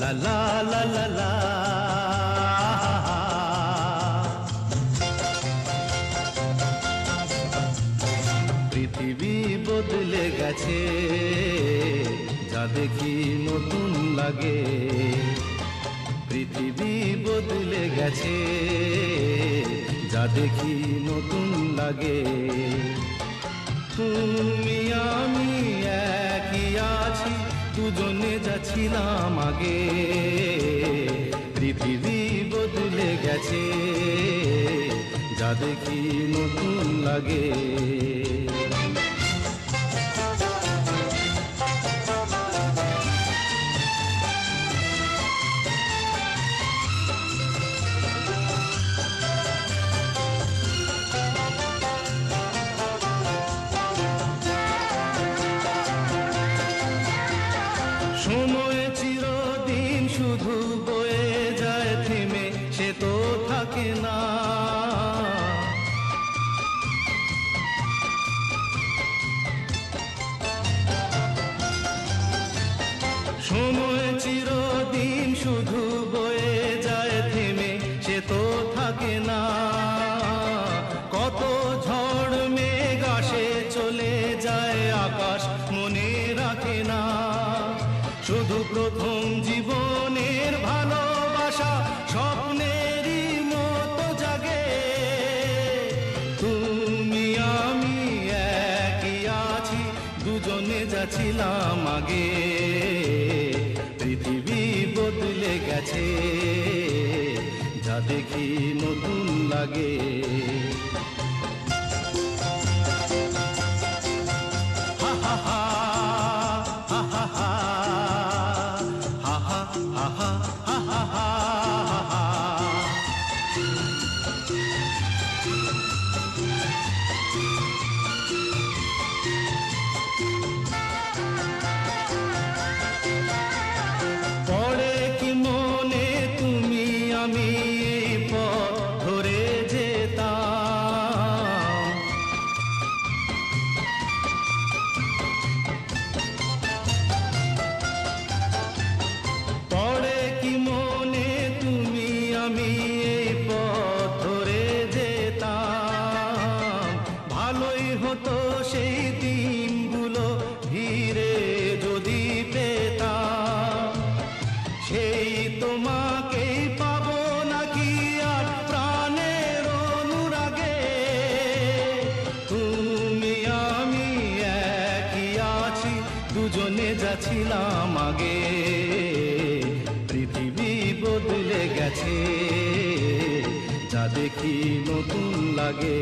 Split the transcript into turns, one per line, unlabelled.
লা লা লা লা লা। পৃথিবী বদলে গেছে, যা দেখি নতুন লাগে। পৃথিবী বদলে গেছে, যা দেখি নতুন লাগে। তুমি আমি একই আছি, দুজনে যাচ্ছিলাম আগে। পৃথিবী বদলে গেছে, যা দেখি নতুন লাগে। সময় চিরদিন শুধু বয়ে যায় থেমে, সে তো থাকে না। সময় চিরদিন শুধু বয়ে যায় থেমে, সে তো থাকে না। কত ঝড় মেঘ আসে চলে যায়, আকাশ মনে রাখে না। শুধু প্রথম জীবনের ভালোবাসা স্বপ্নেরই মতো জাগে। তুমি আমি একই আছি, দুজনে যাচ্ছিলাম আগে। পৃথিবী বদলে গেছে, যা দেখি নতুন লাগে। হা হা হা হা হা হা হা হা হা হা হা। পড়ে কি মনে তুমি আমি এই পথ ধরে যেতাম। পড়ে কি মনে তুমি আমি এই পথ ধরে যেতাম। ভালোই হতো সেই দিনগুলো ধীরে যদি পেতাম। সেই তোমাকেই পাবো নাকি আর প্রাণের অনুরাগে। তুমি আমি একই আছি, দুজনে যাচ্ছিলাম আগে। পৃথিবী বদলে গেছে, যা দেখি নতুন লাগে।